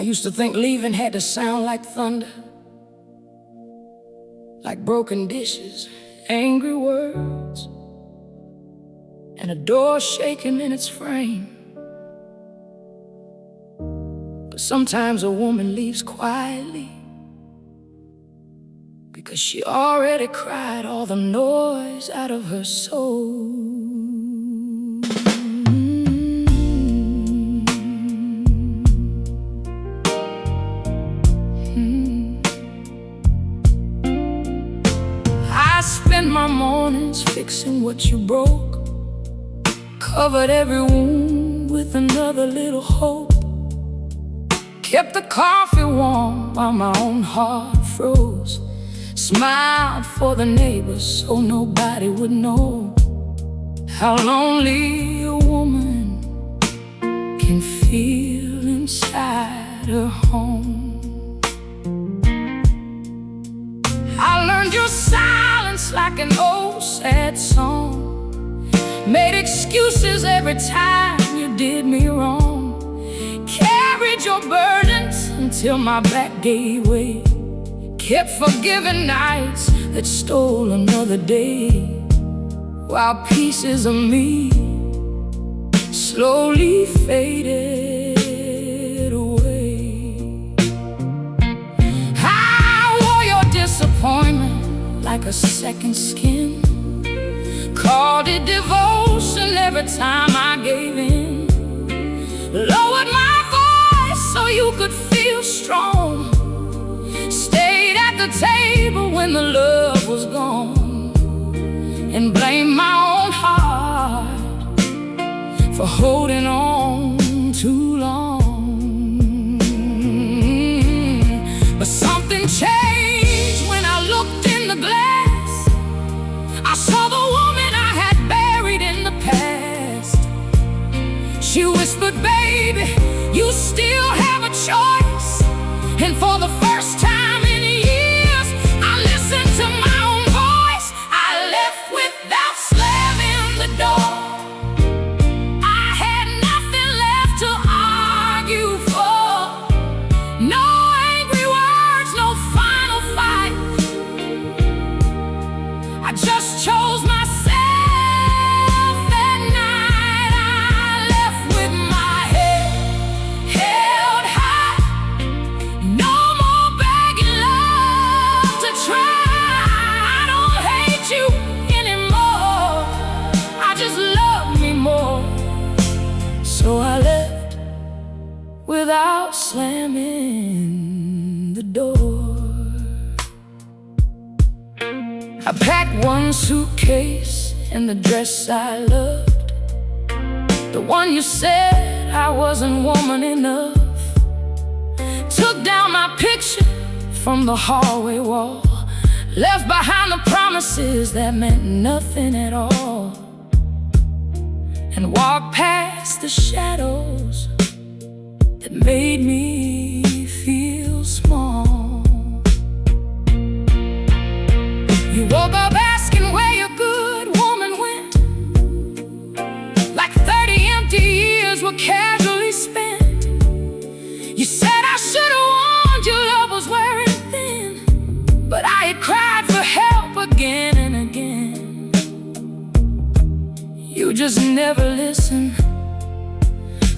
used to think leaving had to sound like thunder, like broken dishes, angry words, and a door shaking in its frame. But sometimes a woman leaves quietly because she already cried all the noise out of her soul. I spend my mornings fixing what you broke, covered every wound with another little hope, kept the coffee warm while my own heart froze, smiled for the neighbors so nobody would know how lonely a woman can feel inside her home. I learned your silence like an old sad song, made excuses every time you did me wrong, carried your burdens until my back gave way, kept forgiving nights that stole another day, while pieces of me slowly faded away. I wore your disappointment like a second skin, called it devotion every time I gave in, lowered my voice so you could feel strong, stayed at the table when the love was gone, and blamed my own heart for holding on too long. But something changed when I looked in the glass. I saw the woman I had buried in the past. She whispered, baby, you still have a choice. And for the first time in years, I listened to my own voice. I left without slamming the door. I had nothing left to argue for. No angry words, no final fight. I just chose myself that night. I left with my head held high. No more begging love to try. I don't hate you anymore, I just love me more. So I left without slamming the door. I packed one suitcase and the dress I loved, the one you said I wasn't woman enough. Took down my picture from the hallway wall, left behind the promises that meant nothing at all, and walked past the shadows that made me feel small. You woke up asking where your good woman went, like 30 empty years were casually spent. You said I should've warned you, love was wearing thin, but I had cried for help again and again. You just never listened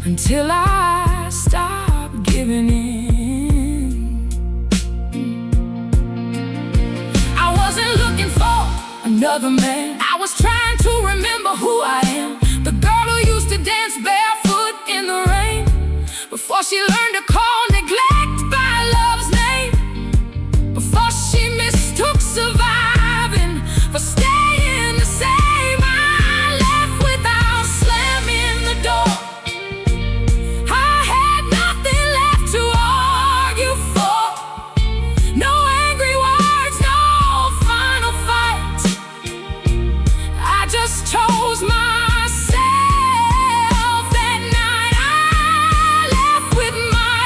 until I stopped giving in. I wasn't looking for another man, I was trying to remember who I am. The girl who used to dance barefoot in the rain, before she learned to call neglect by love's name, before she mistook surviving for staying the same. I left without slamming the door. I had nothing left to argue for. No angry words, no final fight. I just chose myself that night. I left with my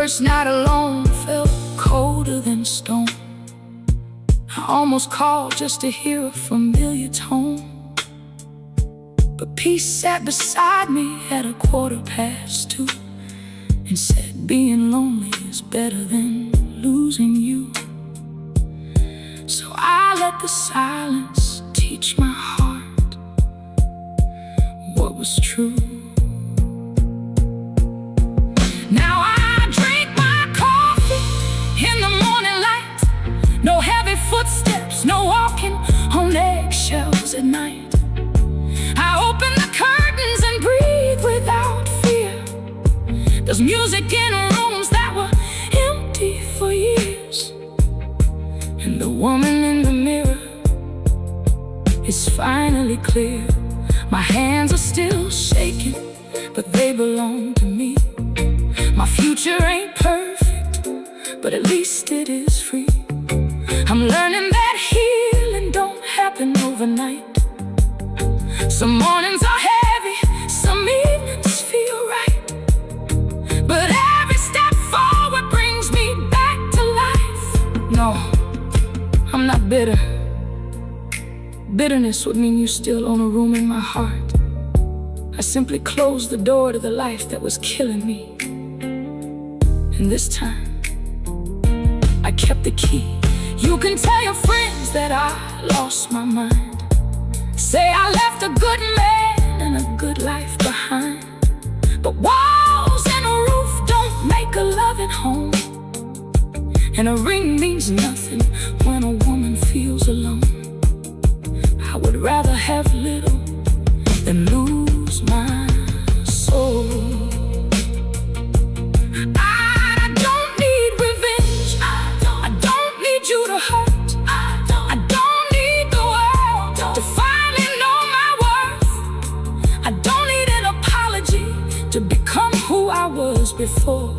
first night alone felt colder than stone. I almost called just to hear a familiar tone, but peace sat beside me at 2:15 and said, being lonely is better than losing you. So I let the silence teach my heart what was true. Now I drink my coffee in the morning light. No heavy footsteps, no walking on eggshells at night. I open the curtains and breathe without fear. There's music in rooms that were empty for years, and the woman in the mirror is finally clear. My hands are still shaking, but they belong to me. My future ain't perfect, but at least it is free. I'm learning that healing don't happen overnight. Some mornings are heavy, some evenings feel right, but every step forward brings me back to life. No, I'm not bitter. Bitterness would mean you still own a room in my heart. I simply closed the door to the life that was killing me, and this time I kept the key. You can tell your friends that I lost my mind. Say I left a good man and a good life behind, but walls and a roof don't make a loving home, and a ring means nothing when a woman feels alone. I would rather have little than lose my soul. I don't need revenge. I don't need you to hurt. I don't need the world to finally know my worth. I don't need an apology to become who I was before.